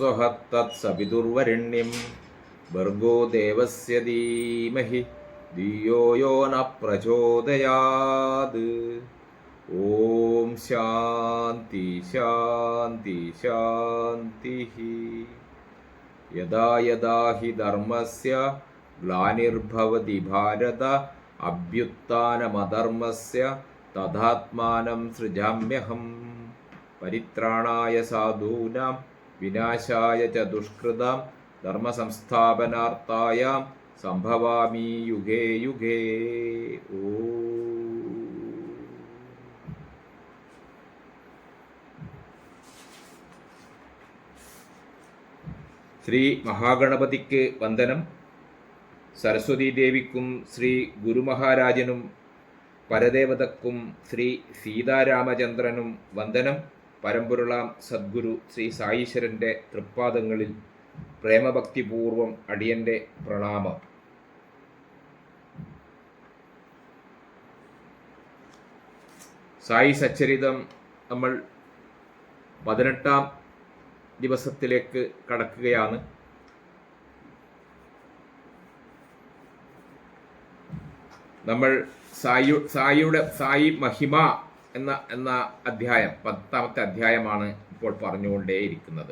സ്വഹ തത്സവിതുർവരണ്യം ഭർഗോ ദേവസ്യ ധീമഹി ധിയോ യോ ന പ്രചോദയാത്. ഓം ശാന്തി ശാന്തി ശാന്തി. യദാ യദാ ഹി ധർമ്മസ്യ ഗ്ലാനിർഭവതി ഭാരത അഭ്യുത്ഥാനമധർമ്മസ്യ തഥാത്മാനം സൃജാമ്യഹം. പരിത്രാണായ സാധൂനാം വിനാശായ ച ദുഷ്കൃതാം ധർമ്മസംസ്ഥാപനാർത്ഥായ സംഭവാമി യുഗേ യുഗേ. ശ്രീ മഹാഗണപതിക്ക് വന്ദനം. സരസ്വതീ ദേവിക്കും ശ്രീ ഗുരുമഹാരാജനും പരദേവതക്കും ശ്രീ സീതാരാമചന്ദ്രനും വന്ദനം. പരമ്പൊരുളാം സദ്ഗുരു ശ്രീ സായീശ്വരൻ്റെ തൃപ്പാദങ്ങളിൽ പ്രേമഭക്തിപൂർവം അടിയൻ്റെ പ്രണാമം. സായി സച്ചരിതം നമ്മൾ 18ാം ദിവസത്തിലേക്ക് കടക്കുകയാണ്. നമ്മൾ സായി മഹിമ എന്ന അധ്യായം 10ാമത്തെ അധ്യായമാണ് ഇപ്പോൾ പറഞ്ഞുകൊണ്ടേയിരിക്കുന്നത്.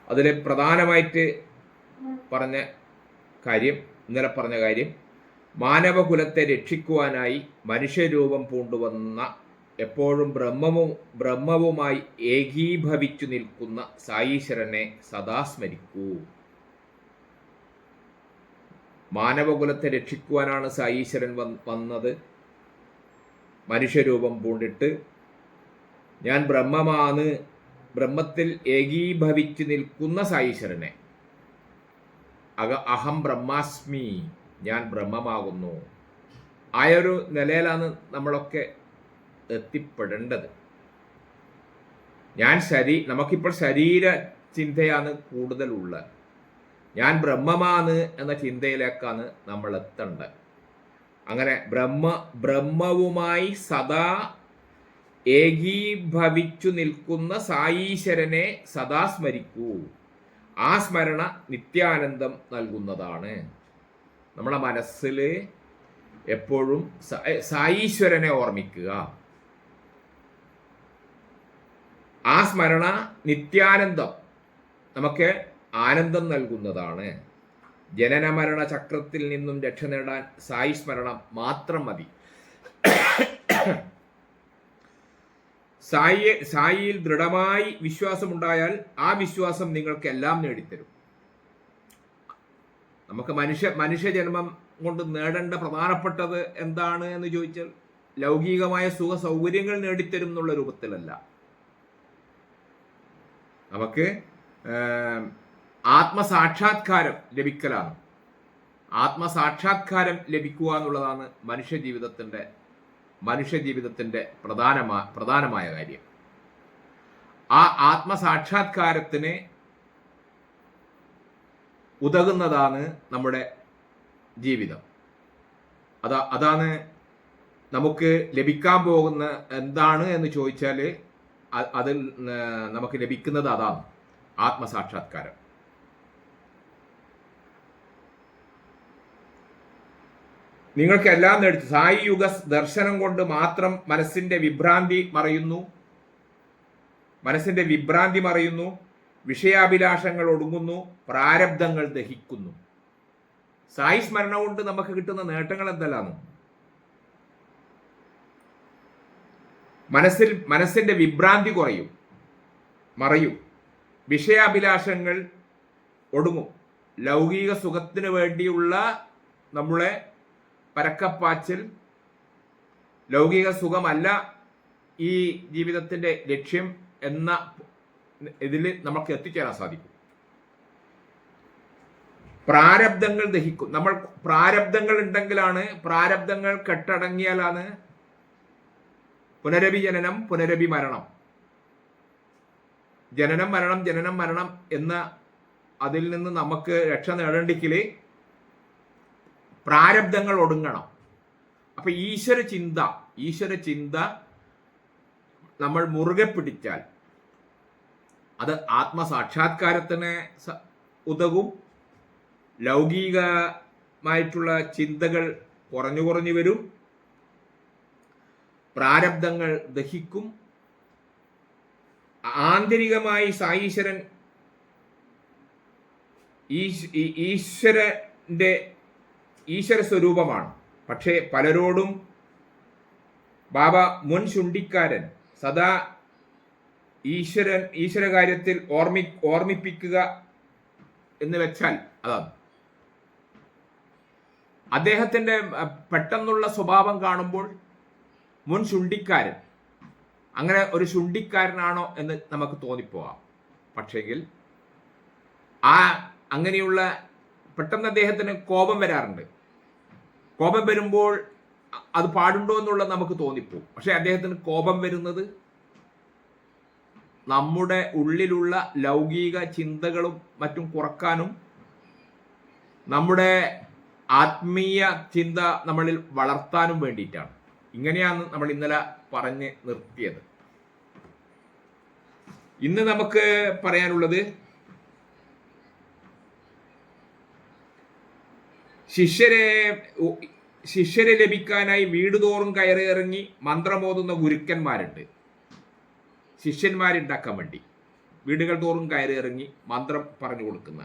അതിൽ പ്രധാനമായിട്ട് ഇന്നലെ പറഞ്ഞ കാര്യം മാനവകുലത്തെ രക്ഷിക്കുവാനായി മനുഷ്യരൂപം പൂണ്ടുവന്ന എപ്പോഴും ബ്രഹ്മവുമായി ഏകീഭവിച്ചു നിൽക്കുന്ന സായീശ്വരനെ സദാ സ്മരിക്കൂ. മാനവകുലത്തെ രക്ഷിക്കുവാനാണ് സായീശ്വരൻ വന്നത്. മനുഷ്യരൂപം പൂണ്ടിട്ട് ഞാൻ ബ്രഹ്മമാണ്, ബ്രഹ്മത്തിൽ ഏകീഭവിച്ചു നിൽക്കുന്ന സായീശ്വരനെ, അഹം ബ്രഹ്മാസ്മി, ഞാൻ ബ്രഹ്മമാകുന്നു, ആയൊരു നിലയിലാണ് നമ്മളൊക്കെ എത്തിപ്പെടേണ്ടത്. നമുക്കിപ്പോൾ ശരീര ചിന്തയാണ് കൂടുതലുള്ളത്. ഞാൻ ബ്രഹ്മമാണ് എന്ന ചിന്തയിലേക്കാണ് നമ്മൾ എത്തേണ്ടത്. അങ്ങനെ ബ്രഹ്മവുമായി സദാ ഏകീഭവിച്ചു നിൽക്കുന്ന സായീശ്വരനെ സദാ സ്മരിക്കൂ. ആ സ്മരണ നിത്യാനന്ദം നൽകുന്നതാണ്. നമ്മളെ മനസ്സിൽ എപ്പോഴും സായീശ്വരനെ ഓർമ്മിക്കുക. ആ സ്മരണ നിത്യാനന്ദം, നമുക്ക് ആനന്ദം നൽകുന്നതാണ്. ജനനമരണ ചക്രത്തിൽ നിന്നും രക്ഷ നേടാൻ സായി സ്മരണം മാത്രം മതി. സായിയിൽ ദൃഢമായി വിശ്വാസമുണ്ടായാൽ ആ വിശ്വാസം നിങ്ങൾക്ക് എല്ലാം നേടിത്തരും. നമുക്ക് മനുഷ്യജന്മം കൊണ്ട് നേടേണ്ട പ്രധാനപ്പെട്ടത് എന്താണ് എന്ന് ചോദിച്ചാൽ ലൗകികമായ സുഖ സൗകര്യങ്ങൾ നേടിത്തരും എന്നുള്ള രൂപത്തിലല്ല. നമുക്ക് ആത്മസാക്ഷാത്കാരം ലഭിക്കലാണ്. ആത്മസാക്ഷാത്കാരം ലഭിക്കുക എന്നുള്ളതാണ് മനുഷ്യജീവിതത്തിന്റെ പ്രധാനമായ കാര്യം. ആ ആത്മസാക്ഷാത്കാരത്തിന് ഉതകുന്നതാണ് നമ്മുടെ ജീവിതം. അതാണ് നമുക്ക് ലഭിക്കാൻ പോകുന്ന എന്താണ് എന്ന് ചോദിച്ചാൽ അതിൽ നമുക്ക് ലഭിക്കുന്നത് അതാണ് ആത്മസാക്ഷാത്കാരം. നിങ്ങൾക്കെല്ലാം നേടി സായി യുഗ ദർശനം കൊണ്ട് മാത്രം മനസ്സിന്റെ വിഭ്രാന്തി മറയുന്നു, വിഷയാഭിലാഷങ്ങൾ ഒടുങ്ങുന്നു, പ്രാരബ്ധങ്ങൾ ദഹിക്കുന്നു. സായി സ്മരണ കൊണ്ട് നമുക്ക് കിട്ടുന്ന നേട്ടങ്ങൾ എന്തെല്ലാമാണ്? മനസ്സിന്റെ വിഭ്രാന്തി മറയും, വിഷയാഭിലാഷങ്ങൾ ഒടുങ്ങും. ലൗകിക സുഖത്തിന് വേണ്ടിയുള്ള നമ്മളെ പരക്കപ്പാച്ചിൽ, ലൗകിക സുഖമല്ല ഈ ജീവിതത്തിന്റെ ലക്ഷ്യം എന്ന ഇതിൽ നമുക്ക് എത്തിച്ചേരാൻ സാധിക്കും. പ്രാരബ്ധങ്ങൾ ദഹിക്കും. നമ്മൾ പ്രാരബ്ധങ്ങൾ ഉണ്ടെങ്കിലാണ്, പ്രാരബ്ധങ്ങൾ കെട്ടടങ്ങിയാലാണ് പുനരഭി ജനനം, പുനരഭി മരണം, ജനനം മരണം എന്ന അതിൽ നിന്ന് നമുക്ക് രക്ഷ നേടേണ്ടെങ്കിൽ പ്രാരബ്ധങ്ങൾ ഒടുങ്ങണം. അപ്പൊ ഈശ്വര ചിന്ത നമ്മൾ മുറുകെ പിടിച്ചാൽ അത് ആത്മസാക്ഷാത്കാരത്തിന് ഉതകും. ലൗകികമായിട്ടുള്ള ചിന്തകൾ കുറഞ്ഞു കുറഞ്ഞു വരും. പ്രാരബ്ധങ്ങൾ ദഹിക്കും. ആന്തരികമായി സായീശ്വരൻ ഈശ്വര സ്വരൂപമാണ്. പക്ഷേ പലരോടും ബാബ മുൻ ശുണ്ഠിക്കാരൻ സദാ ഈശ്വര കാര്യത്തിൽ ഓർമ്മിപ്പിക്കുക എന്ന് വെച്ചാൽ അതാണ്. അദ്ദേഹത്തിന്റെ പെട്ടെന്നുള്ള സ്വഭാവം കാണുമ്പോൾ മുൻ ശുണ്ഠിക്കാരൻ അങ്ങനെ ഒരു ശുണ്ഠിക്കാരനാണോ എന്ന് നമുക്ക് തോന്നിപ്പോവാം. പക്ഷെങ്കിൽ അങ്ങനെയുള്ള പെട്ടെന്ന് അദ്ദേഹത്തിന് കോപം വരാറുണ്ട്. കോപം വരുമ്പോൾ അത് പാടുണ്ടോ എന്നുള്ളത് നമുക്ക് തോന്നിപ്പോവും. പക്ഷെ അദ്ദേഹത്തിന് കോപം വരുന്നത് നമ്മുടെ ഉള്ളിലുള്ള ലൗകിക ചിന്തകളും മറ്റും കുറക്കാനും നമ്മുടെ ആത്മീയ ചിന്ത നമ്മളിൽ വളർത്താനും വേണ്ടിയിട്ടാണ്. ഇങ്ങനെയാണ് നമ്മൾ ഇന്നലെ പറഞ്ഞ് നിർത്തിയത്. ഇന്ന് നമുക്ക് പറയാനുള്ളത് ശിഷ്യരെ ലഭിക്കാനായി വീടുതോറും കയറിയിറങ്ങി മന്ത്രമോതുന്ന ഗുരുക്കന്മാരുണ്ട്. ശിഷ്യന്മാരുണ്ടാക്കാൻ വേണ്ടി വീടുകൾ തോറും കയറിയിറങ്ങി മന്ത്രം പറഞ്ഞു കൊടുക്കുന്ന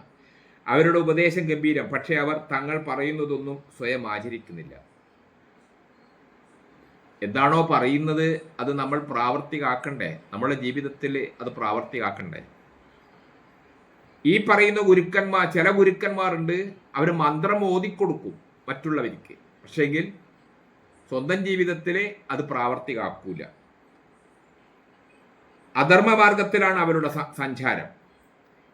അവരുടെ ഉപദേശം ഗംഭീരം. പക്ഷെ അവർ തങ്ങൾ പറയുന്നതൊന്നും സ്വയം ആചരിക്കുന്നില്ല. എന്താണോ പറയുന്നത് അത് നമ്മൾ പ്രാവർത്തികമാക്കണ്ടേ, നമ്മുടെ ജീവിതത്തിൽ അത് പ്രാവർത്തികമാക്കണ്ടേ. ഈ പറയുന്ന ഗുരുക്കന്മാർ, ചില ഗുരുക്കന്മാരുണ്ട്, അവർ മന്ത്രം ഓതിക്കൊടുക്കും മറ്റുള്ളവർക്ക്, പക്ഷെങ്കിൽ സ്വന്തം ജീവിതത്തിൽ അത് പ്രാവർത്തികമാക്കൂല. അധർമ്മമാർഗത്തിലാണ് അവരുടെ സഞ്ചാരം.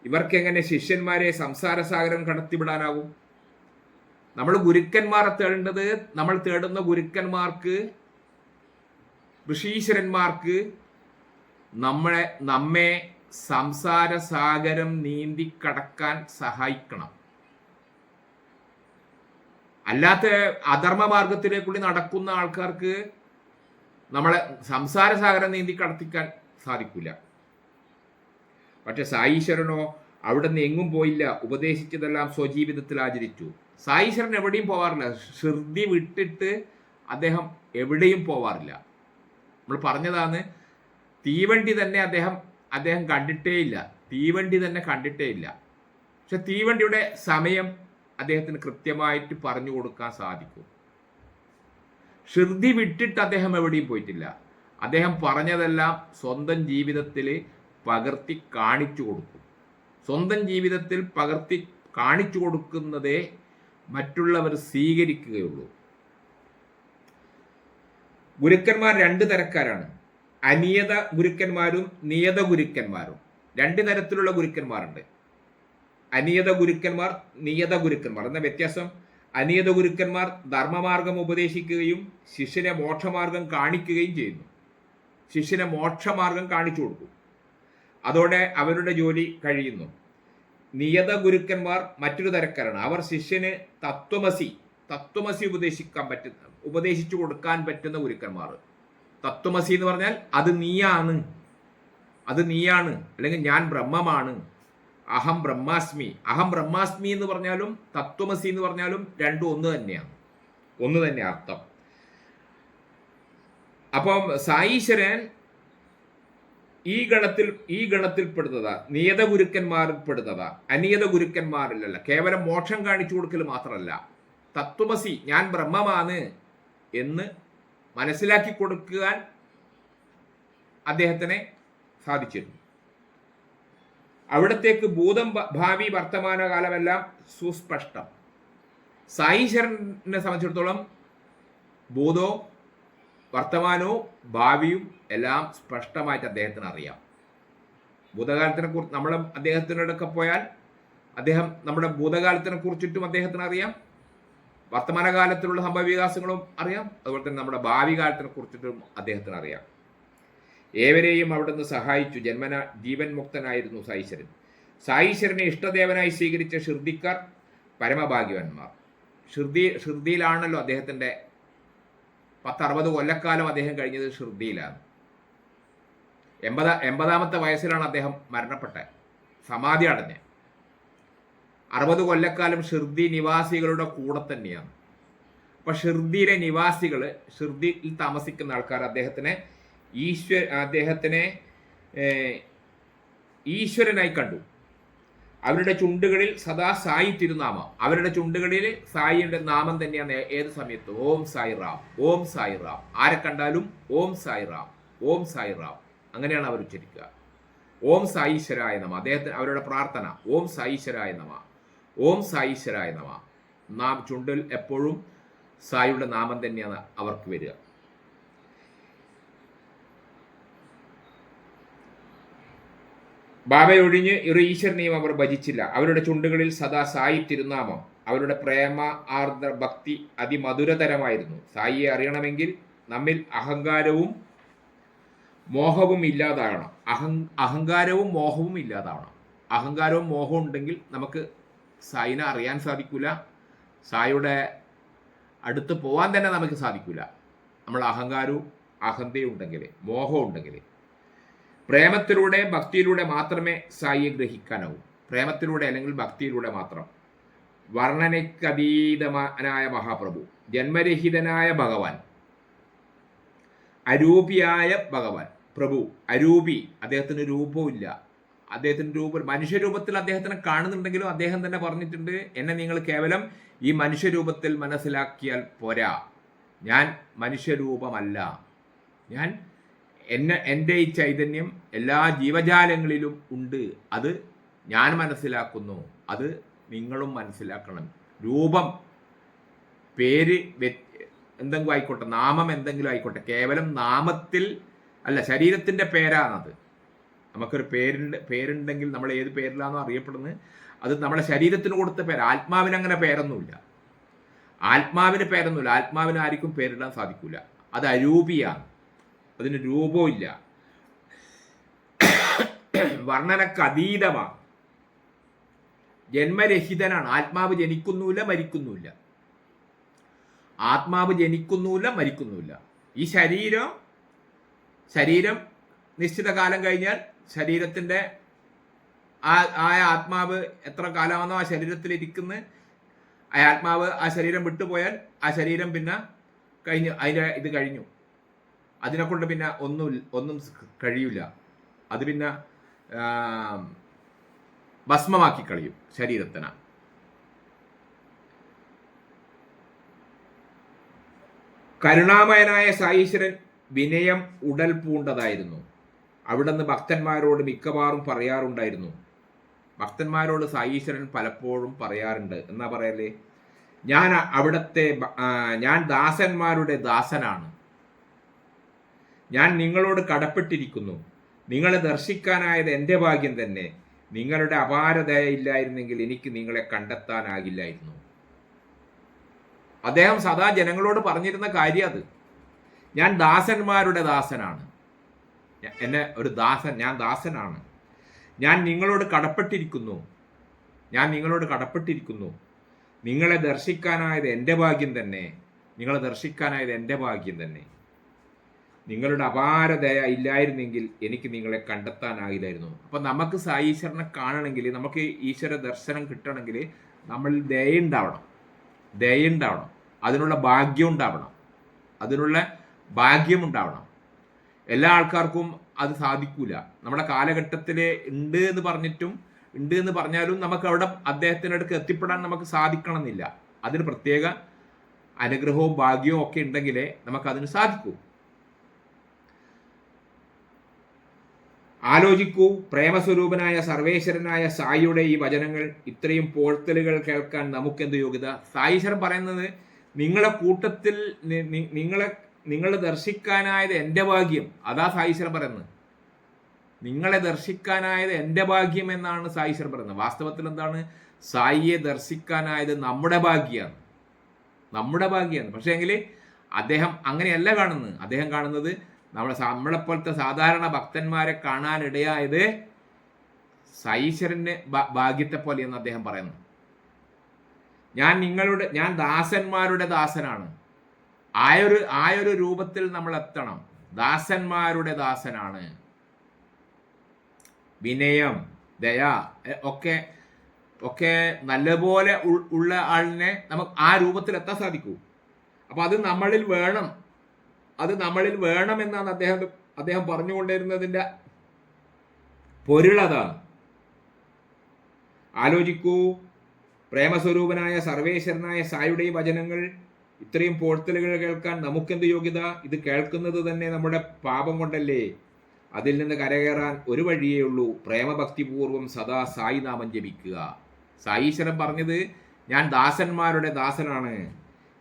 ഇവർക്ക് എങ്ങനെ ശിഷ്യന്മാരെ സംസാരസാഗരം കടത്തിവിടാനാകും? നമ്മൾ ഗുരുക്കന്മാരെ തേടേണ്ടത്, നമ്മൾ തേടുന്ന ഗുരുക്കന്മാർക്ക്, ഋഷീശ്വരന്മാർക്ക് നമ്മെ സംസാരസാഗരം നീന്തി കടക്കാൻ സഹായിക്കണം. അല്ലാത്ത അധർമ്മമാർഗത്തിലേക്കൂടി നടക്കുന്ന ആൾക്കാർക്ക് നമ്മളെ സംസാരസാഗരം നീന്തി കടത്തിക്കാൻ സാധിക്കില്ല. പക്ഷെ സായീശ്വരനോ അവിടെ നിന്ന് എങ്ങും പോയില്ല, ഉപദേശിച്ചതെല്ലാം സ്വജീവിതത്തിൽ ആചരിച്ചു. സായീശ്വരൻ എവിടെയും പോവാറില്ല. ശ്രുതി വിട്ടിട്ട് അദ്ദേഹം എവിടെയും പോവാറില്ല. നമ്മൾ പറഞ്ഞതാണ്, തീവണ്ടി തന്നെ അദ്ദേഹം കണ്ടിട്ടേയില്ല. തീവണ്ടി തന്നെ കണ്ടിട്ടേയില്ല. പക്ഷെ തീവണ്ടിയുടെ സമയം അദ്ദേഹത്തിന് കൃത്യമായിട്ട് പറഞ്ഞു കൊടുക്കാൻ സാധിക്കും. ശ്രുതി വിട്ടിട്ട് അദ്ദേഹം എവിടെയും പോയിട്ടില്ല. അദ്ദേഹം പറഞ്ഞതെല്ലാം സ്വന്തം ജീവിതത്തിൽ പകർത്തി കാണിച്ചു കൊടുക്കും. സ്വന്തം ജീവിതത്തിൽ പകർത്തി കാണിച്ചു കൊടുക്കുന്നതേ മറ്റുള്ളവർ സ്വീകരിക്കുകയുള്ളൂ. ഗുരുക്കന്മാർ രണ്ട് തരക്കാരാണ്, അനിയത ഗുരുക്കന്മാരും നിയത ഗുരുക്കന്മാരും. രണ്ട് തരത്തിലുള്ള ഗുരുക്കന്മാരുണ്ട്, അനിയത ഗുരുക്കന്മാർ, നിയത ഗുരുക്കന്മാർ. എന്ന വ്യത്യാസം, അനിയത ഗുരുക്കന്മാർ ധർമ്മമാർഗം ഉപദേശിക്കുകയും ശിഷ്യനെ മോക്ഷമാർഗം കാണിക്കുകയും ചെയ്യുന്നു. ശിഷ്യനെ മോക്ഷമാർഗം കാണിച്ചു കൊടുക്കും. അതോടെ അവരുടെ ജോലി കഴിയുന്നു. നിയത ഗുരുക്കന്മാർ മറ്റൊരു തരക്കാരാണ്. അവർ ശിഷ്യന് തത്വമസി ഉപദേശിച്ചു കൊടുക്കാൻ പറ്റുന്ന ഗുരുക്കന്മാർ. തത്വമസി എന്ന് പറഞ്ഞാൽ അത് നീയാണ്, അല്ലെങ്കിൽ ഞാൻ ബ്രഹ്മമാണ്, അഹം ബ്രഹ്മാസ്മി എന്ന് പറഞ്ഞാലും തത്വമസി എന്ന് പറഞ്ഞാലും രണ്ടും ഒന്ന് തന്നെ അർത്ഥം. അപ്പം സായീശ്വരൻ ഈ ഗണത്തിൽ പെടുന്നതാ, നിയത ഗുരുക്കന്മാരിൽ പെടുന്നതാ, അനിയത ഗുരുക്കന്മാരിലല്ല. കേവലം മോക്ഷം കാണിച്ചു കൊടുക്കൽ മാത്രമല്ല, തത്വമസി ഞാൻ ബ്രഹ്മമാണ് എന്ന് മനസ്സിലാക്കി കൊടുക്കാൻ അദ്ദേഹത്തിന് സാധിച്ചിരുന്നു. അവിടത്തേക്ക് ഭൂതം ഭാവി വർത്തമാനകാലമെല്ലാം സുസ്പഷ്ടം. സായീശ്വരനെ സംബന്ധിച്ചിടത്തോളം ഭൂതവും വർത്തമാനവും ഭാവിയും എല്ലാം സ്പഷ്ടമായിട്ട് അദ്ദേഹത്തിന് അറിയാം. ഭൂതകാലത്തിനെ കുറിച്ച് നമ്മൾ അദ്ദേഹത്തിനോടൊക്കെ പോയാൽ നമ്മുടെ ഭൂതകാലത്തിനെ കുറിച്ചിട്ടും അദ്ദേഹത്തിന് അറിയാം, വർത്തമാനകാലത്തിലുള്ള സംഭവവികാസങ്ങളും അറിയാം, അതുപോലെ തന്നെ നമ്മുടെ ഭാവി കാലത്തിനെ കുറിച്ചിട്ടും അദ്ദേഹത്തിന് അറിയാം. ഏവരെയും അവിടുന്ന് സഹായിച്ചു. ജന്മന ജീവൻ മുക്തനായിരുന്നു സായീശ്വരൻ. സായീശ്വരനെ ഇഷ്ടദേവനായി സ്വീകരിച്ച ഷിർദിക്കാർ പരമഭാഗ്യവാന്മാർ. ഷിർദിയിലാണല്ലോ അദ്ദേഹത്തിൻ്റെ 10-60 കൊല്ലക്കാലം അദ്ദേഹം കഴിഞ്ഞത് ഷിർദിയിലാണ്. എൺപതാമത്തെ വയസ്സിലാണ് അദ്ദേഹം മരണപ്പെട്ടത്, സമാധി അടഞ്ഞ്. 60 കൊല്ലക്കാലം ഷിർദി നിവാസികളുടെ കൂടെ തന്നെയാണ്. അപ്പൊ ഷിർദിയിലെ നിവാസികൾ, ഷിർദിയിൽ താമസിക്കുന്ന ആൾക്കാർ അദ്ദേഹത്തിനെ ഈശ്വരനായി കണ്ടു. അവരുടെ ചുണ്ടുകളിൽ സദാ സായി തിരുനാമം, അവരുടെ ചുണ്ടുകളിൽ സായിയുടെ നാമം തന്നെയാണ് ഏത് സമയത്തും. ഓം സായി റാം, ഓം സായി റാം. ആരെ കണ്ടാലും ഓം സായി റാം, ഓം സായി റാം, അങ്ങനെയാണ് അവർ ഉച്ചരിക്കുക. ഓം സായീശ്വരായ നമ. അദ്ദേഹത്തിന് അവരുടെ പ്രാർത്ഥന ഓം സായീശ്വരായ നമ, ഓം സായീശ്വരായ നമ. ചുണ്ടിൽ എപ്പോഴും സായിയുടെ നാമം തന്നെയാണ് അവർക്ക് വരിക. ബാബയൊഴിഞ്ഞ് ഈശ്വരനെയും അവർ ഭജിച്ചില്ല. അവരുടെ ചുണ്ടുകളിൽ സദാ സായി തിരുനാമം. അവരുടെ പ്രേമ ആർദ്ര ഭക്തി അതിമധുരതരമായിരുന്നു. സായിയെ അറിയണമെങ്കിൽ നമ്മിൽ അഹങ്കാരവും മോഹവും ഇല്ലാതാവണം. അഹങ്കാരവും മോഹവും ഇല്ലാതാവണം. അഹങ്കാരവും മോഹവും ഉണ്ടെങ്കിൽ നമുക്ക് സായിനെ അറിയാൻ സാധിക്കില്ല, സായിയുടെ അടുത്ത് പോകാൻ തന്നെ നമുക്ക് സാധിക്കില്ല. നമ്മൾ അഹങ്കാരവും അഹന്തയും ഉണ്ടെങ്കിൽ, മോഹവും ഉണ്ടെങ്കിൽ. പ്രേമത്തിലൂടെ ഭക്തിയിലൂടെ മാത്രമേ സായിയെ ഗ്രഹിക്കാനാവൂ. പ്രേമത്തിലൂടെ അല്ലെങ്കിൽ ഭക്തിയിലൂടെ മാത്രം. വർണ്ണനയ്ക്കതീതനായ മഹാപ്രഭു, ജന്മരഹിതനായ ഭഗവാൻ, അരൂപിയായ ഭഗവാൻ. പ്രഭു അരൂപി, അദ്ദേഹത്തിന് രൂപമില്ല. അദ്ദേഹത്തിന് മനുഷ്യരൂപത്തിൽ അദ്ദേഹത്തിനെ കാണുന്നുണ്ടെങ്കിലും അദ്ദേഹം തന്നെ പറഞ്ഞിട്ടുണ്ട്, എന്നെ നിങ്ങൾ കേവലം ഈ മനുഷ്യരൂപത്തിൽ മനസ്സിലാക്കിയാൽ പോരാ, ഞാൻ മനുഷ്യരൂപമല്ല, എൻ്റെ ഈ ചൈതന്യം എല്ലാ ജീവജാലങ്ങളിലും ഉണ്ട്, അത് ഞാൻ മനസ്സിലാക്കുന്നു, അത് നിങ്ങളും മനസ്സിലാക്കണം. രൂപം, പേര് എന്തെങ്കിലും ആയിക്കോട്ടെ, നാമം എന്തെങ്കിലും ആയിക്കോട്ടെ, കേവലം നാമത്തിൽ അല്ല, ശരീരത്തിൻ്റെ പേരാണത്. നമുക്കൊരു പേരുണ്ടെങ്കിൽ നമ്മൾ ഏത് പേരിലാണോ അറിയപ്പെടുന്നത്, അത് നമ്മുടെ ശരീരത്തിന് കൊടുത്ത പേര്. ആത്മാവിന് അങ്ങനെ പേരൊന്നുമില്ല. ആത്മാവിന് ആർക്കും പേരിടാൻ സാധിക്കില്ല. അത് അരൂപിയാണ്, അതിന് രൂപമില്ല, വർണ്ണനക്ക് അതീതമാണ്, ജന്മരഹിതനാണ്. ആത്മാവ് ജനിക്കുന്നുമില്ല, മരിക്കുന്നുമില്ല. ഈ ശരീരം നിശ്ചിത കാലം കഴിഞ്ഞാൽ ശരീരത്തിൻ്റെ ആത്മാവ് എത്ര കാലമാണോ ആ ശരീരത്തിൽ ഇരിക്കുന്ന ആത്മാവ് ആ ശരീരം വിട്ടുപോയാൽ ആ ശരീരം പിന്നെ അതിൻ്റെ കഴിഞ്ഞു. അതിനെക്കൊണ്ട് പിന്നെ ഒന്നും കഴിയില്ല. അത് പിന്നെ ഭസ്മമാക്കി കളയും ശരീരത്തിനെ. കരുണാമയനായ സായീശ്വരൻ വിനയം ഉടൽ പൂണ്ടതായിരുന്നു. അവിടുന്ന് ഭക്തന്മാരോട് മിക്കവാറും പറയാറുണ്ടായിരുന്നു. ഭക്തന്മാരോട് സായീശ്വരൻ പലപ്പോഴും പറയാറുണ്ട്. എന്നാ പറയല്ലേ, ഞാൻ ദാസന്മാരുടെ ദാസനാണ്, ഞാൻ നിങ്ങളോട് കടപ്പെട്ടിരിക്കുന്നു, നിങ്ങളെ ദർശിക്കാനായത് എൻ്റെ ഭാഗ്യം തന്നെ, നിങ്ങളുടെ അപാരതയില്ലായിരുന്നെങ്കിൽ എനിക്ക് നിങ്ങളെ കണ്ടെത്താനാകില്ലായിരുന്നു. അദ്ദേഹം സദാ ജനങ്ങളോട് പറഞ്ഞിരുന്ന കാര്യം അത്. ഞാൻ ദാസന്മാരുടെ ദാസനാണ്, ഞാൻ ദാസനാണ്, ഞാൻ നിങ്ങളോട് കടപ്പെട്ടിരിക്കുന്നു, നിങ്ങളെ ദർശിക്കാനായത് എൻ്റെ ഭാഗ്യം തന്നെ, നിങ്ങളുടെ അപാരദയ ഇല്ലായിരുന്നെങ്കിൽ എനിക്ക് നിങ്ങളെ കണ്ടെത്താനാകില്ലായിരുന്നു. അപ്പം നമുക്ക് സായീശ്വരനെ കാണണമെങ്കിൽ, നമുക്ക് ഈശ്വര ദർശനം കിട്ടണമെങ്കിൽ നമ്മൾ ദയുണ്ടാവണം, അതിനുള്ള ഭാഗ്യമുണ്ടാവണം. എല്ലാ ആൾക്കാർക്കും അത് സാധിക്കൂല. നമ്മുടെ കാലഘട്ടത്തിൽ ഉണ്ട് എന്ന് പറഞ്ഞാലും നമുക്ക് അവിടെ അദ്ദേഹത്തിനടുക്ക് എത്തിപ്പെടാൻ നമുക്ക് സാധിക്കണമെന്നില്ല. അതിന് പ്രത്യേക അനുഗ്രഹവും ഭാഗ്യവും ഒക്കെ ഉണ്ടെങ്കിലേ നമുക്കതിന് സാധിക്കൂ. ആലോചിക്കൂ, പ്രേമസ്വരൂപനായ സർവേശ്വരനായ സായിയുടെ ഈ വചനങ്ങൾ, ഇത്രയും പോഴ്ത്തലുകൾ കേൾക്കാൻ നമുക്കെന്ത് യോഗ്യത? സായീശ്വരൻ പറയുന്നത്, നിങ്ങളെ കൂട്ടത്തിൽ നിങ്ങളെ ദർശിക്കാനായത് എൻ്റെ ഭാഗ്യം. അതാ സായീശ്വരൻ പറയുന്നത്. നിങ്ങളെ ദർശിക്കാനായത് എൻ്റെ ഭാഗ്യം എന്നാണ് സായീശ്വരൻ പറയുന്നത്. വാസ്തവത്തിൽ എന്താണ്? സായിയെ ദർശിക്കാനായത് നമ്മുടെ ഭാഗ്യമാണ്. പക്ഷേ എങ്കിൽ അദ്ദേഹം അങ്ങനെയല്ല കാണുന്നത്. അദ്ദേഹം കാണുന്നത് നമ്മളെപ്പോലത്തെ സാധാരണ ഭക്തന്മാരെ കാണാനിടയായത് സായീശ്വരന് ഭാഗ്യത്തെ പോലെയെന്ന് അദ്ദേഹം പറയുന്നു. ഞാൻ ദാസന്മാരുടെ ദാസനാണ്. ആയൊരു രൂപത്തിൽ നമ്മൾ എത്തണം. ദാസന്മാരുടെ ദാസനാണ്. വിനയം, ദയ ഒക്കെ ഒക്കെ നല്ലപോലെ ഉള്ള ആളിനെ നമുക്ക് ആ രൂപത്തിൽ എത്താൻ സാധിക്കൂ. അപ്പം അത് നമ്മളിൽ വേണം, അത് നമ്മളിൽ വേണമെന്നാണ് അദ്ദേഹം പറഞ്ഞുകൊണ്ടിരുന്നതിൻ്റെ പൊരുളതാണ്. ആലോചിക്കൂ, പ്രേമസ്വരൂപനായ സർവേശ്വരനായ സായിയുടെ ഈ വചനങ്ങൾ, ഇത്രയും പോഴ്ത്തലുകൾ കേൾക്കാൻ നമുക്കെന്ത് യോഗ്യത? ഇത് കേൾക്കുന്നത് തന്നെ നമ്മുടെ പാപം കൊണ്ടല്ലേ? അതിൽ നിന്ന് കരകയറാൻ ഒരു വഴിയേ ഉള്ളൂ, പ്രേമഭക്തിപൂർവം സദാ സായി നാമം ജപിക്കുക. സായീശ്വരൻ പറഞ്ഞത്, ഞാൻ ദാസന്മാരുടെ ദാസനാണ്,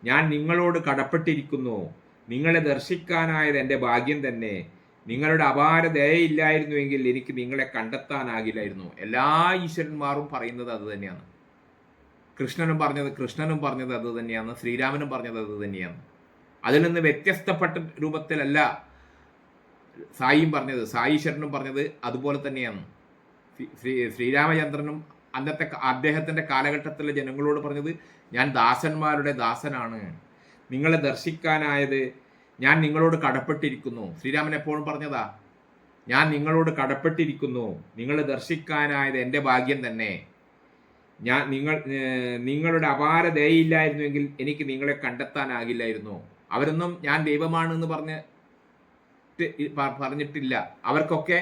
ഞാൻ നിങ്ങളോട് കടപ്പെട്ടിരിക്കുന്നു, നിങ്ങളെ ദർശിക്കാനായത് എൻ്റെ ഭാഗ്യം തന്നെ, നിങ്ങളുടെ അപാര ദയയില്ലായിരുന്നുവെങ്കിൽ എനിക്ക് നിങ്ങളെ കണ്ടെത്താനാകില്ലായിരുന്നു. എല്ലാ ഈശ്വരന്മാരും പറയുന്നത് അത് തന്നെയാണ്. കൃഷ്ണനും പറഞ്ഞത് അത് തന്നെയാണ്. ശ്രീരാമനും പറഞ്ഞത് അത് തന്നെയാണ്. അതിൽ നിന്ന് വ്യത്യസ്തപ്പെട്ട രൂപത്തിലല്ല സായിയും പറഞ്ഞത്, സായീശ്വരനും പറഞ്ഞത് അതുപോലെ തന്നെയാണ്. ശ്രീരാമചന്ദ്രനും അദ്ദേഹത്തിൻ്റെ കാലഘട്ടത്തിലെ ജനങ്ങളോട് പറഞ്ഞത്, ഞാൻ ദാസന്മാരുടെ ദാസനാണ്, നിങ്ങളെ ദർശിക്കാനായത് ഞാൻ നിങ്ങളോട് കടപ്പെട്ടിരിക്കുന്നു. ശ്രീരാമൻ എപ്പോഴും പറഞ്ഞതാ, ഞാൻ നിങ്ങളോട് കടപ്പെട്ടിരിക്കുന്നു, നിങ്ങളെ ദർശിക്കാനായത് എൻ്റെ ഭാഗ്യം തന്നെ, നിങ്ങളുടെ അപാര ദയയില്ലായിരുന്നുവെങ്കിൽ എനിക്ക് നിങ്ങളെ കണ്ടെത്താനാകില്ലായിരുന്നു. അവരൊന്നും ഞാൻ ദൈവമാണെന്ന് പറഞ്ഞിട്ടില്ല. അവർക്കൊക്കെ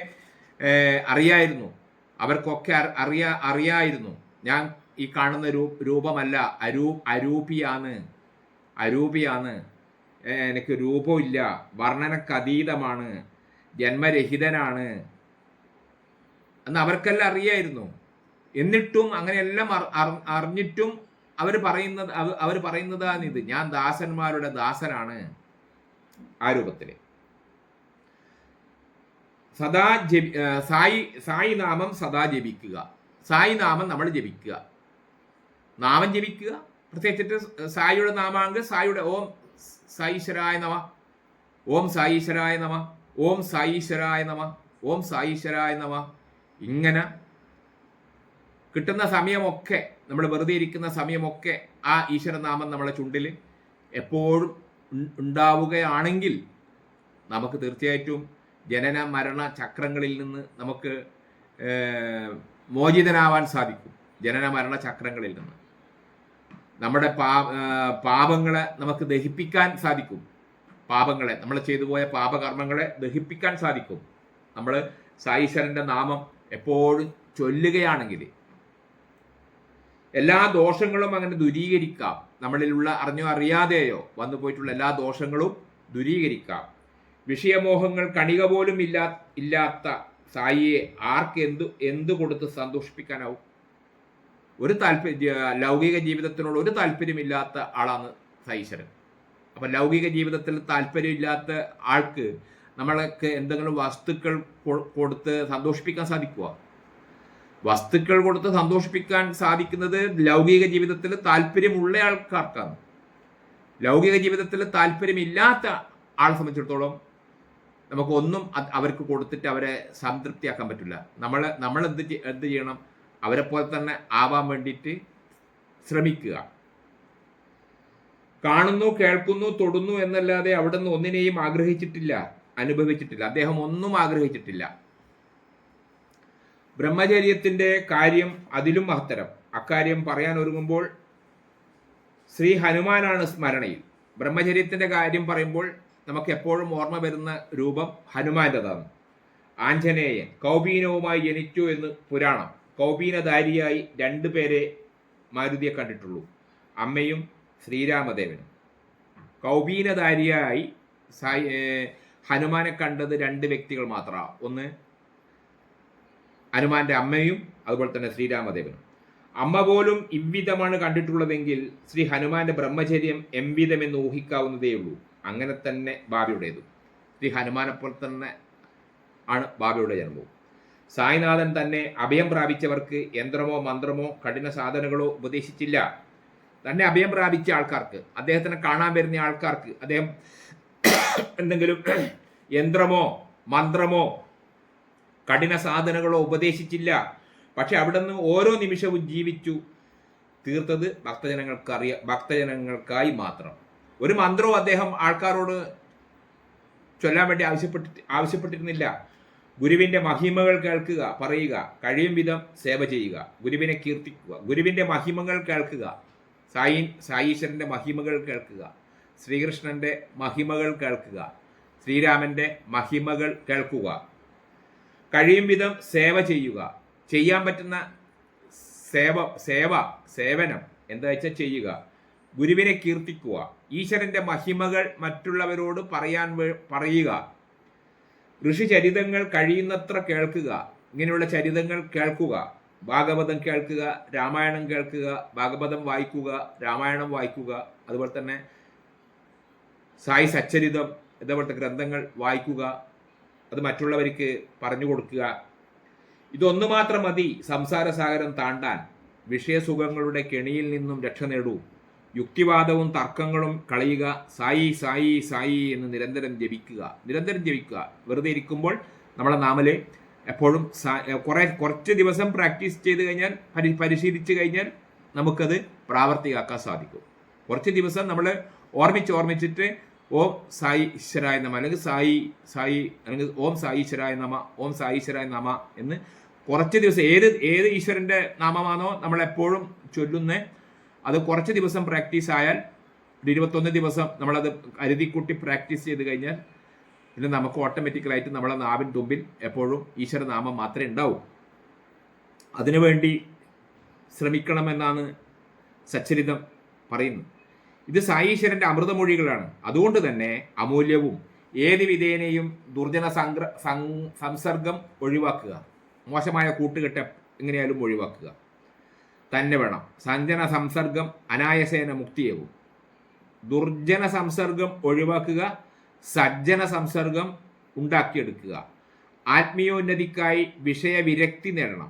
അറിയായിരുന്നു, അറിയായിരുന്നു ഞാൻ ഈ കാണുന്ന രൂപമല്ല, അരൂപിയാണ്, എനിക്ക് രൂപമില്ല, വർണ്ണനക്കതീതമാണ്, ജന്മരഹിതനാണ് എന്ന് അവർക്കെല്ലാം അറിയായിരുന്നു. എന്നിട്ടും അങ്ങനെയെല്ലാം അറിഞ്ഞിട്ടും അവർ പറയുന്നതാണിത്, ഞാൻ ദാസന്മാരുടെ ദാസനാണ്. ആ രൂപത്തില് സദാ സായി നാമം സദാ ജപിക്കുക. സായി നാമം നമ്മൾ ജപിക്കുക, നാമം ജപിക്കുക. പ്രത്യേകിച്ചിട്ട് സായിയുടെ നാമാണെങ്കിൽ സായിയുടെ ഓം സായീശ്വരായ നമ, ഓം സായീശ്വരായ നമ, ഓം സായീശ്വരായ നമ, ഓം സായീശ്വരായ നമ. ഇങ്ങനെ കിട്ടുന്ന സമയമൊക്കെ, നമ്മൾ വെറുതെ ഇരിക്കുന്ന സമയമൊക്കെ ആ ഈശ്വരനാമം നമ്മളെ ചുണ്ടിൽ എപ്പോഴും ഉണ്ടാവുകയാണെങ്കിൽ നമുക്ക് തീർച്ചയായിട്ടും ജനന മരണ ചക്രങ്ങളിൽ നിന്ന് നമുക്ക് മോചിതനാവാൻ സാധിക്കും. ജനന മരണ ചക്രങ്ങളിൽ നിന്ന് നമ്മുടെ പാപങ്ങളെ നമുക്ക് ദഹിപ്പിക്കാൻ സാധിക്കും. പാപങ്ങളെ, നമ്മൾ ചെയ്തു പോയ പാപകർമ്മങ്ങളെ ദഹിപ്പിക്കാൻ സാധിക്കും. നമ്മൾ സായീശ്വരൻ്റെ നാമം എപ്പോഴും ചൊല്ലുകയാണെങ്കിൽ എല്ലാ ദോഷങ്ങളും അങ്ങനെ ദൂരീകരിക്കാം. നമ്മളിലുള്ള അറിഞ്ഞോ അറിയാതെയോ വന്നു പോയിട്ടുള്ള എല്ലാ ദോഷങ്ങളും ദൂരീകരിക്കാം. വിഷയമോഹങ്ങൾ കണിക പോലും ഇല്ലാത്ത സായിയെ ആർക്ക് എന്ത് കൊടുത്ത് സന്തോഷിപ്പിക്കാനാവും? ഒരു ലൗകിക ജീവിതത്തിനോട് ഒരു താല്പര്യമില്ലാത്ത ആളാണ് സായീശ്വരൻ. അപ്പം ലൗകിക ജീവിതത്തിൽ താല്പര്യമില്ലാത്ത ആൾക്ക് നമ്മൾക്ക് എന്തെങ്കിലും വസ്തുക്കൾ കൊടുത്ത് സന്തോഷിപ്പിക്കാൻ സാധിക്കുക? വസ്തുക്കൾ കൊടുത്ത് സന്തോഷിപ്പിക്കാൻ സാധിക്കുന്നത് ലൗകിക ജീവിതത്തിൽ താല്പര്യമുള്ള ആൾക്കാർക്കാണ്. ലൗകിക ജീവിതത്തിൽ താല്പര്യമില്ലാത്ത ആളെ സംബന്ധിച്ചിടത്തോളം നമുക്കൊന്നും അവർക്ക് കൊടുത്തിട്ട് അവരെ സംതൃപ്തിയാക്കാൻ പറ്റില്ല. നമ്മൾ എന്ത് ചെയ്യണം? അവരെ പോലെ തന്നെ ആവാൻ വേണ്ടിയിട്ട് ശ്രമിക്കുക. കാണുന്നു, കേൾക്കുന്നു, തൊടുന്നു എന്നല്ലാതെ അവിടെ നിന്ന് ഒന്നിനെയും ആഗ്രഹിച്ചിട്ടില്ല, അനുഭവിച്ചിട്ടില്ല. അദ്ദേഹം ഒന്നും ആഗ്രഹിച്ചിട്ടില്ല. ബ്രഹ്മചര്യത്തിൻ്റെ കാര്യം അതിലും മഹത്തരം. അക്കാര്യം പറയാൻ ഒരുങ്ങുമ്പോൾ ശ്രീ ഹനുമാനാണ് സ്മരണയിൽ. ബ്രഹ്മചര്യത്തിൻ്റെ കാര്യം പറയുമ്പോൾ നമുക്ക് എപ്പോഴും ഓർമ്മ വരുന്ന രൂപം ഹനുമാൻ്റെതാണ്. ആഞ്ജനേയൻ കൗപീനവുമായി ജനിച്ചു എന്ന് പുരാണം. കൗപീനധാരിയായി 2 പേരെ മാരുതിയെ കണ്ടിട്ടുള്ളൂ, അമ്മയും ശ്രീരാമദേവനും. കൗപീനധാരിയായി ഹനുമാനെ കണ്ടത് 2 വ്യക്തികൾ മാത്രമാണ്. ഒന്ന് ഹനുമാന്റെ അമ്മയും അതുപോലെ തന്നെ ശ്രീരാമദേവനും. അമ്മ പോലും ഇவ்விധമാണ് കണ്ടിട്ടുള്ളതെങ്കിൽ ശ്രീ ഹനുമാന്റെ ബ്രഹ്മചര്യം എംവിധമെന്ന് ഊഹിക്കാവുന്നതേ ഉള്ളൂ. അങ്ങനെ തന്നെ ബാബയുടേതും. ശ്രീ ഹനുമാനെ പോലെ തന്നെ ആണ് ബാബയുടെ ജന്മവും. സായിനാഥൻ തന്നെ അഭയം പ്രാപിച്ചവർക്ക് യന്ത്രമോ മന്ത്രമോ കഠിന സാധനങ്ങളോ ഉപദേശിച്ചില്ല. തന്നെ അഭയം പ്രാപിച്ച ആൾക്കാർക്ക്, അദ്ദേഹത്തിനെ കാണാൻ വരുന്ന ആൾക്കാർക്ക് അദ്ദേഹം എന്തെങ്കിലും യന്ത്രമോ മന്ത്രമോ കഠിന സാധനങ്ങളോ ഉപദേശിച്ചില്ല. പക്ഷെ അവിടെ നിന്ന് ഓരോ നിമിഷവും ജീവിച്ചു തീർത്തത് ഭക്തജനങ്ങൾക്കായി മാത്രം. ഒരു മന്ത്രവും അദ്ദേഹം ആൾക്കാരോട് ചൊല്ലാൻ വേണ്ടി ആവശ്യപ്പെട്ടിരുന്നില്ല. ഗുരുവിൻ്റെ മഹിമകൾ കേൾക്കുക, പറയുക, കഴിയും വിധം സേവ ചെയ്യുക, ഗുരുവിനെ കീർത്തിക്കുക. ഗുരുവിൻ്റെ മഹിമകൾ കേൾക്കുക, സായീശ്വരൻ്റെ മഹിമകൾ കേൾക്കുക, ശ്രീകൃഷ്ണൻ്റെ മഹിമകൾ കേൾക്കുക, ശ്രീരാമൻ്റെ മഹിമകൾ കേൾക്കുക, കഴിയും വിധം സേവ ചെയ്യുക. ചെയ്യാൻ പറ്റുന്ന സേവനം എന്താ വെച്ചാൽ ചെയ്യുക. ഗുരുവിനെ കീർത്തിക്കുക, ഈശ്വരൻ്റെ മഹിമകൾ മറ്റുള്ളവരോട് പറയുക. ഋഷിചരിതങ്ങൾ കഴിയുന്നത്ര കേൾക്കുക. ഇങ്ങനെയുള്ള ചരിതങ്ങൾ കേൾക്കുക. ഭാഗവതം കേൾക്കുക, രാമായണം കേൾക്കുക, ഭാഗവതം വായിക്കുക, രാമായണം വായിക്കുക. അതുപോലെ തന്നെ സായി സച്ചരിതം ഇതേപോലത്തെ ഗ്രന്ഥങ്ങൾ വായിക്കുക. അത് മറ്റുള്ളവർക്ക് പറഞ്ഞു കൊടുക്കുക. ഇതൊന്നു മാത്രം മതി സംസാര സാഗരം താണ്ടാൻ. വിഷയസുഖങ്ങളുടെ കെണിയിൽ നിന്നും രക്ഷ നേടൂ. യുക്തിവാദവും തർക്കങ്ങളും കളയുക. സായി സായി സായി എന്ന് നിരന്തരം ജപിക്കുക. വെറുതെ ഇരിക്കുമ്പോൾ നമ്മളെ നാമല് എപ്പോഴും കുറച്ച് ദിവസം പ്രാക്ടീസ് ചെയ്ത് കഴിഞ്ഞാൽ, പരിശീലിച്ച് കഴിഞ്ഞാൽ നമുക്കത് പ്രാവർത്തികമാക്കാൻ സാധിക്കും. കുറച്ച് ദിവസം നമ്മൾ ഓർമ്മിച്ചിട്ട് ഓം സായി ഈശ്വരായ നമ, അല്ലെങ്കിൽ സായി അല്ലെങ്കിൽ ഓം സായി ഈശ്വരായ നമ, ഓം സായി ഈശ്വരായ നമ എന്ന് കുറച്ച് ദിവസം ഏത് ഈശ്വരൻ്റെ നാമമാണോ നമ്മളെപ്പോഴും ചൊല്ലുന്നത്, അത് കുറച്ച് ദിവസം പ്രാക്ടീസ് ആയാൽ, ഒരു 21 ദിവസം നമ്മളത് അരുതിക്കുട്ടി പ്രാക്ടീസ് ചെയ്ത് കഴിഞ്ഞാൽ പിന്നെ നമുക്ക് ഓട്ടോമാറ്റിക്കലായിട്ട് നമ്മളെ നാവിൻ തുമ്പിൽ എപ്പോഴും ഈശ്വരനാമം മാത്രമേ ഉണ്ടാവൂ. അതിനുവേണ്ടി ശ്രമിക്കണമെന്നാണ് സച്ചരിതം പറയുന്നത്. ഇത് സായീശ്വരൻ്റെ അമൃതമൊഴികളാണ്. അതുകൊണ്ട് തന്നെ അമൂല്യവും ഏത് വിധേനയും ദുർജന സംസർഗം ഒഴിവാക്കുക. മോശമായ കൂട്ടുകെട്ട് എങ്ങനെയാലും ഒഴിവാക്കുക തന്നെ വേണം. സഞ്ജന സംസർഗം അനായസേന മുക്തിയാവും. ദുർജന സംസർഗം ഒഴിവാക്കുക, സജ്ജന സംസർഗം ഉണ്ടാക്കിയെടുക്കുക. ആത്മീയോന്നതിക്കായി വിഷയവിരക്തി നേടണം.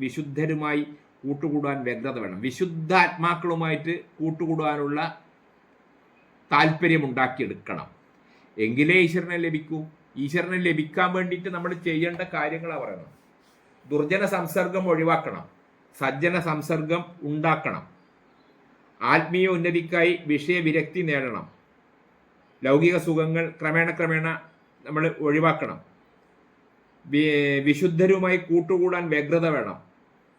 വിശുദ്ധരുമായി കൂട്ടുകൂടാൻ വ്യഗ്രത വേണം. വിശുദ്ധാത്മാക്കളുമായിട്ട് കൂട്ടുകൂടാനുള്ള താല്പര്യം ഉണ്ടാക്കിയെടുക്കണം. എങ്കിലേ ഈശ്വരനെ ലഭിക്കൂ. ഈശ്വരനെ ലഭിക്കാൻ വേണ്ടിയിട്ട് നമ്മൾ ചെയ്യേണ്ട കാര്യങ്ങളാണ് പറയുന്നത്. ദുർജന സംസർഗം ഒഴിവാക്കണം, സജ്ജന സംസർഗം ഉണ്ടാക്കണം, ആത്മീയ ഉന്നതിക്കായി വിഷയവിരക്തി നേടണം, ലൗകിക സുഖങ്ങൾ ക്രമേണ നമ്മൾ ഒഴിവാക്കണം, വിശുദ്ധരുമായി കൂട്ടുകൂടാൻ വ്യഗ്രത വേണം,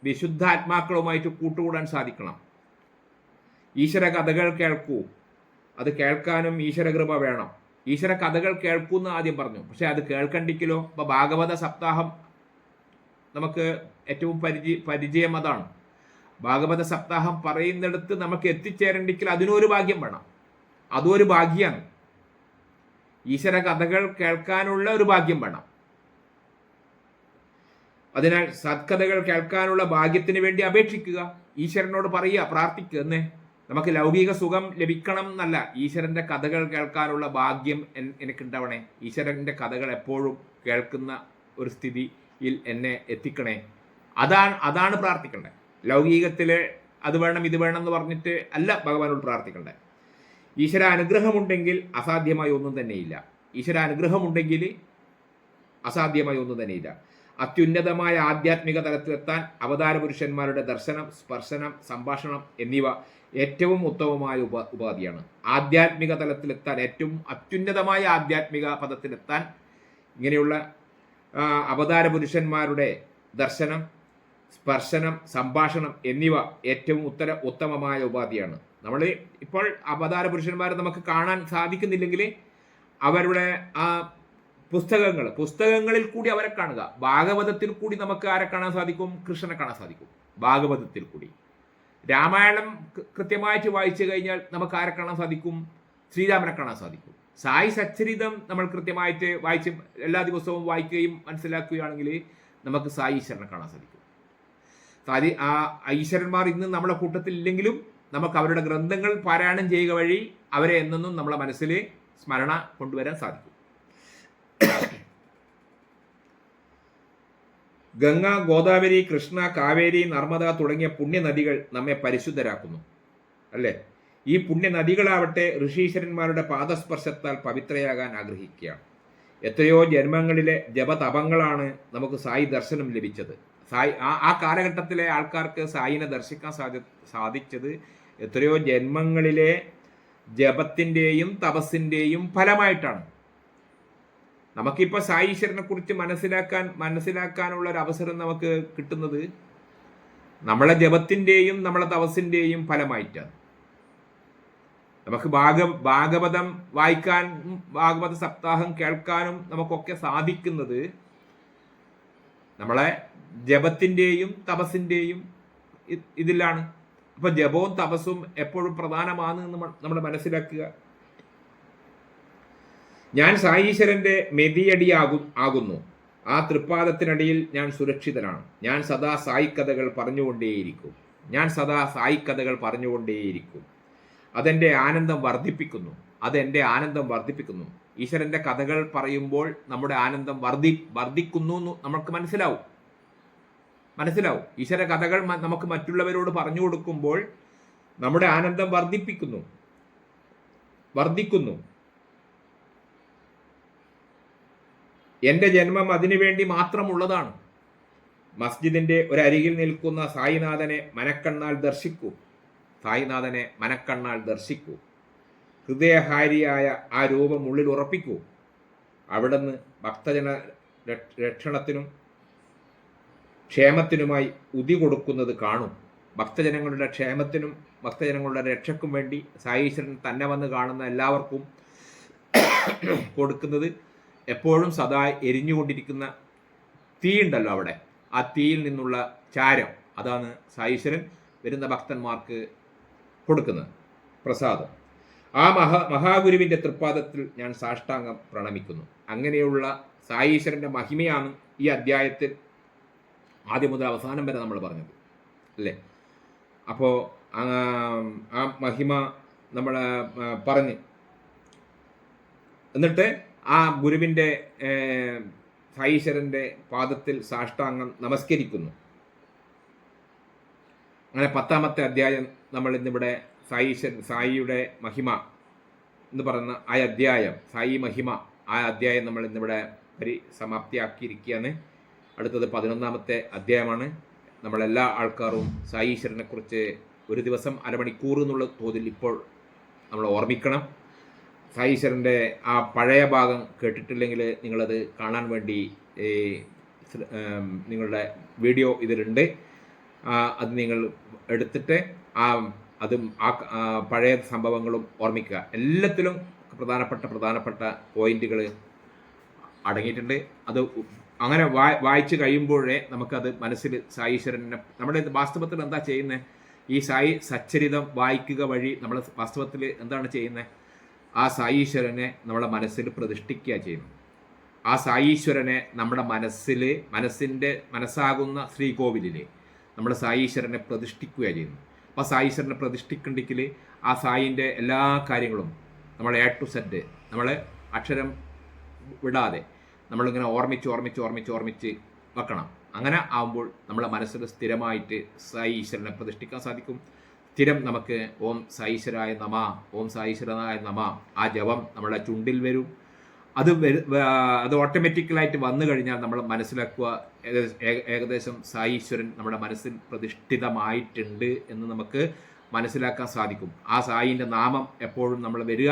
വിശുദ്ധാത്മാക്കളുമായിട്ട് കൂട്ടുകൂടാൻ സാധിക്കണം. ഈശ്വര കഥകൾ കേൾക്കൂ. അത് കേൾക്കാനും ഈശ്വരകൃപ വേണം. ഈശ്വര കഥകൾ കേൾക്കൂന്ന് ആദ്യം പറഞ്ഞു, പക്ഷെ അത് കേൾക്കണ്ടിക്കലോ. ഇപ്പം ഭാഗവത സപ്താഹം നമുക്ക് ഏറ്റവും പരിചയം അതാണ്. ഭാഗവത സപ്താഹം പറയുന്നിടത്ത് നമുക്ക് എത്തിച്ചേരണ്ടെങ്കിൽ അതിനൊരു ഭാഗ്യം വേണം. അതൊരു ഭാഗ്യമാണ്. ഈശ്വര കഥകൾ കേൾക്കാനുള്ള ഒരു ഭാഗ്യം വേണം. അതിനാൽ സത്കഥകൾ കേൾക്കാനുള്ള ഭാഗ്യത്തിന് വേണ്ടി അപേക്ഷിക്കുക. ഈശ്വരനോട് പറയുക, പ്രാർത്ഥിക്കുക. എന്നേ നമുക്ക് ലൗകിക സുഖം ലഭിക്കണം എന്നല്ല, ഈശ്വരൻ്റെ കഥകൾ കേൾക്കാനുള്ള ഭാഗ്യം എനിക്കുണ്ടാവണേ. ഈശ്വരൻ്റെ കഥകൾ എപ്പോഴും കേൾക്കുന്ന ഒരു സ്ഥിതിയിൽ എന്നെ എത്തിക്കണേ. അതാണ് പ്രാർത്ഥിക്കേണ്ടത്. ലൗകികത്തില് അത് വേണം ഇത് വേണം എന്ന് പറഞ്ഞിട്ട് അല്ല ഭഗവാനോട് പ്രാർത്ഥിക്കണ്ടേ. ഈശ്വര അനുഗ്രഹമുണ്ടെങ്കിൽ അസാധ്യമായി ഒന്നും തന്നെയില്ല. ഈശ്വര അനുഗ്രഹമുണ്ടെങ്കിൽ അസാധ്യമായി ഒന്നും തന്നെയില്ല. അത്യുന്നതമായ ആധ്യാത്മിക തലത്തിലെത്താൻ അവതാര പുരുഷന്മാരുടെ ദർശനം, സ്പർശനം, സംഭാഷണം എന്നിവ ഏറ്റവും ഉത്തമമായ ഉപാധിയാണ്. ആധ്യാത്മിക തലത്തിലെത്താൻ, ഏറ്റവും അത്യുന്നതമായ ആധ്യാത്മിക പദത്തിലെത്താൻ ഇങ്ങനെയുള്ള അവതാര പുരുഷന്മാരുടെ ദർശനം, സ്പർശനം, സംഭാഷണം എന്നിവ ഏറ്റവും ഉത്തമമായ ഉപാധിയാണ്. നമ്മൾ ഇപ്പോൾ അവതാര പുരുഷന്മാരെ നമുക്ക് കാണാൻ സാധിക്കുന്നില്ലെങ്കിൽ അവരുടെ ആ പുസ്തകങ്ങളിൽ കൂടി അവരെ കാണുക. ഭാഗവതത്തിൽ കൂടി നമുക്ക് ആരെ കാണാൻ സാധിക്കും? കൃഷ്ണനെ കാണാൻ സാധിക്കും ഭാഗവതത്തിൽ കൂടി. രാമായണം കൃത്യമായിട്ട് വായിച്ചു കഴിഞ്ഞാൽ നമുക്ക് ആരെ കാണാൻ സാധിക്കും? ശ്രീരാമനെ കാണാൻ സാധിക്കും. സായി സച്ചരിതം നമ്മൾ കൃത്യമായിട്ട് വായിച്ച് എല്ലാ ദിവസവും വായിക്കുകയും മനസ്സിലാക്കുകയാണെങ്കിൽ നമുക്ക് സായി ഈശ്വരനെ കാണാൻ സാധിക്കും. ആ ഈശ്വരന്മാർ ഇന്ന് നമ്മുടെ കൂട്ടത്തിൽ ഇല്ലെങ്കിലും നമുക്ക് അവരുടെ ഗ്രന്ഥങ്ങൾ പാരായണം ചെയ്യുക വഴി അവരെ എന്നെന്നും നമ്മളെ മനസ്സിൽ സ്മരണ കൊണ്ടുവരാൻ സാധിക്കും. ഗംഗ, ഗോദാവരി, കൃഷ്ണ, കാവേരി, നർമ്മദ തുടങ്ങിയ പുണ്യനദികൾ നമ്മെ പരിശുദ്ധരാക്കുന്നു, അല്ലേ? ഈ പുണ്യനദികളാവട്ടെ ഋഷീശ്വരന്മാരുടെ പാദസ്പർശത്താൽ പവിത്രയാകാൻ ആഗ്രഹിക്കുകയാണ്. എത്രയോ ജന്മങ്ങളിലെ ജപതപങ്ങളാണ് നമുക്ക് സായി ദർശനം ലഭിച്ചത്. ആ കാലഘട്ടത്തിലെ ആൾക്കാർക്ക് സായിനെ ദർശിക്കാൻ സാധിച്ചത് എത്രയോ ജന്മങ്ങളിലെ ജപത്തിൻ്റെയും തപസ്സിൻ്റെയും ഫലമായിട്ടാണ്. നമുക്കിപ്പോൾ സായീശ്വരനെ കുറിച്ച് മനസ്സിലാക്കാനുള്ള ഒരു അവസരം നമുക്ക് കിട്ടുന്നത് നമ്മളെ ജപത്തിൻ്റെയും നമ്മളെ തപസ്സിൻ്റെയും ഫലമായിട്ടാണ്. നമുക്ക് ഭാഗവതം വായിക്കാനും ഭാഗവത സപ്താഹം കേൾക്കാനും നമുക്കൊക്കെ സാധിക്കുന്നത് നമ്മളെ ജപത്തിൻ്റെയും തപസ്സിൻ്റെയും ഇതിലാണ്. അപ്പൊ ജപവും തപസ്സും എപ്പോഴും പ്രധാനമാണ് നമ്മൾ മനസ്സിലാക്കുക. ഞാൻ സായീശ്വരന്റെ മെതിയടിയാകുന്നു. ആ തൃപ്പാദത്തിനടിയിൽ ഞാൻ സുരക്ഷിതനാണ്. ഞാൻ സദാ സായിക്കഥകൾ പറഞ്ഞുകൊണ്ടേയിരിക്കും. അതെന്റെ ആനന്ദം വർദ്ധിപ്പിക്കുന്നു. ഈശ്വരന്റെ കഥകൾ പറയുമ്പോൾ നമ്മുടെ ആനന്ദം വർദ്ധിക്കുന്നു എന്ന് നമുക്ക് മനസ്സിലാവും. ഈശ്വര കഥകൾ നമുക്ക് മറ്റുള്ളവരോട് പറഞ്ഞു കൊടുക്കുമ്പോൾ നമ്മുടെ ആനന്ദം വർദ്ധിക്കുന്നു. എൻ്റെ ജന്മം അതിനുവേണ്ടി മാത്രമുള്ളതാണ്. മസ്ജിദിന്റെ ഒരരികിൽ നിൽക്കുന്ന സായിനാഥനെ മനക്കണ്ണാൽ ദർശിക്കൂ. ഹൃദയഹാരിയായ ആ രൂപം ഉള്ളിൽ ഉറപ്പിക്കൂ. അവിടുന്ന് ഭക്തജന രക്ഷണത്തിനും ക്ഷേമത്തിനുമായി ഉതി കൊടുക്കുന്നത് കാണും. ഭക്തജനങ്ങളുടെ ക്ഷേമത്തിനും ഭക്തജനങ്ങളുടെ രക്ഷയ്ക്കും വേണ്ടി സായീശ്വരൻ തന്നെ വന്ന് കാണുന്ന എല്ലാവർക്കും കൊടുക്കുന്നത് എപ്പോഴും സദാ എരിഞ്ഞുകൊണ്ടിരിക്കുന്ന തീയുണ്ടല്ലോ അവിടെ, ആ തീയിൽ നിന്നുള്ള ചാരം, അതാണ് സായീശ്വരൻ വരുന്ന ഭക്തന്മാർക്ക് കൊടുക്കുന്നത് പ്രസാദം. ആ മഹാഗുരുവിൻ്റെ തൃപ്പാദത്തിൽ ഞാൻ സാഷ്ടാംഗം പ്രണമിക്കുന്നു. അങ്ങനെയുള്ള സായീശ്വരൻ്റെ മഹിമയാണ് ഈ അധ്യായത്തിൽ ആദ്യം മുതൽ അവസാനം വരെ നമ്മൾ പറഞ്ഞത് അല്ലേ. അപ്പോൾ ആ മഹിമ നമ്മൾ പറഞ്ഞ് എന്നിട്ട് ആ ഗുരുവിൻ്റെ സായീശ്വരൻ്റെ പാദത്തിൽ സാഷ്ടാംഗം നമസ്കരിക്കുന്നു. അങ്ങനെ 10ാമത്തെ അധ്യായം നമ്മൾ ഇന്നിവിടെ സായിയുടെ മഹിമ എന്ന് പറയുന്ന ആ അധ്യായം, സായി മഹിമ ആ അധ്യായം നമ്മൾ ഇന്നിവിടെ സമാപ്തിയാക്കിയിരിക്കുകയാണ്. അടുത്തത് 11ാമത്തെ അധ്യായമാണ്. നമ്മളെല്ലാ ആൾക്കാരും സായീശ്വരനെക്കുറിച്ച് ഒരു ദിവസം അരമണിക്കൂർ എന്നുള്ള തോതിൽ ഇപ്പോൾ നമ്മൾ ഓർമ്മിക്കണം. സായീശ്വരൻ്റെ ആ പഴയ ഭാഗം കേട്ടിട്ടില്ലെങ്കിൽ നിങ്ങളത് കാണാൻ വേണ്ടി നിങ്ങളുടെ വീഡിയോ ഇതിലുണ്ട്. അത് നിങ്ങൾ എടുത്തിട്ട് അതും ആ പഴയ സംഭവങ്ങളും ഓർമ്മിക്കുക. എല്ലാത്തിലും പ്രധാനപ്പെട്ട പോയിന്റുകൾ അടങ്ങിയിട്ടുണ്ട്. അത് അങ്ങനെ വായിച്ച് കഴിയുമ്പോഴേ നമുക്കത് മനസ്സിൽ സായീശ്വരനെ നമ്മുടെ വാസ്തവത്തിൽ എന്താ ചെയ്യുന്നത്, ഈ സായി സച്ചരിതം വായിക്കുക വഴി നമ്മൾ വാസ്തവത്തിൽ എന്താണ് ചെയ്യുന്നത്, ആ സായീശ്വരനെ നമ്മുടെ മനസ്സിൽ പ്രതിഷ്ഠിക്കുക ചെയ്യുന്നു. ആ സായീശ്വരനെ നമ്മുടെ മനസ്സാകുന്ന ശ്രീകോവിലിൽ നമ്മൾ സായീശ്വരനെ പ്രതിഷ്ഠിക്കുക ചെയ്യുന്നു. അപ്പോൾ സായീശ്വരനെ പ്രതിഷ്ഠിക്കണ്ടെങ്കിൽ ആ സായിൻ്റെ എല്ലാ കാര്യങ്ങളും നമ്മൾ A to Z നമ്മൾ അക്ഷരം വിടാതെ നമ്മളിങ്ങനെ ഓർമ്മിച്ച് വെക്കണം. അങ്ങനെ ആകുമ്പോൾ നമ്മളെ മനസ്സിൽ സ്ഥിരമായിട്ട് സായീശ്വരനെ പ്രതിഷ്ഠിക്കാൻ സാധിക്കും. സ്ഥിരം നമുക്ക് ഓം സായീശ്വരായ നമ ആ ജപം നമ്മുടെ ചുണ്ടിൽ വരും. അത് ഓട്ടോമാറ്റിക്കലായിട്ട് വന്നു കഴിഞ്ഞാൽ നമ്മൾ മനസ്സിലാക്കുക ഏകദേശം സായീശ്വരൻ നമ്മുടെ മനസ്സിൽ പ്രതിഷ്ഠിതമായിട്ടുണ്ട് എന്ന് നമുക്ക് മനസ്സിലാക്കാൻ സാധിക്കും. ആ സായിൻ്റെ നാമം എപ്പോഴും നമ്മൾ വരിക,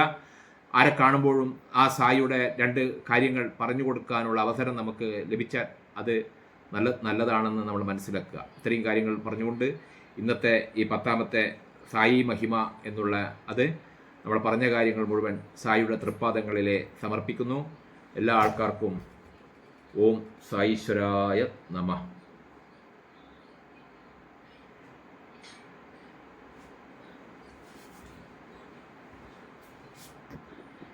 ആരെ കാണുമ്പോഴും ആ സായിയുടെ 2 കാര്യങ്ങൾ പറഞ്ഞു കൊടുക്കാനുള്ള അവസരം നമുക്ക് ലഭിച്ചാൽ അത് നല്ലതാണെന്ന് നമ്മൾ മനസ്സിലാക്കുക. ഇത്രയും കാര്യങ്ങൾ പറഞ്ഞുകൊണ്ട് ഇന്നത്തെ ഈ 10ാമത്തെ സായി മഹിമ എന്നുള്ള അത് നമ്മൾ പറഞ്ഞ കാര്യങ്ങൾ മുഴുവൻ സായിയുടെ തൃപ്പാദങ്ങളിലെ സമർപ്പിക്കുന്നു. എല്ലാ ആൾക്കാർക്കും ഓം സായീശ്വരായ നമഃ.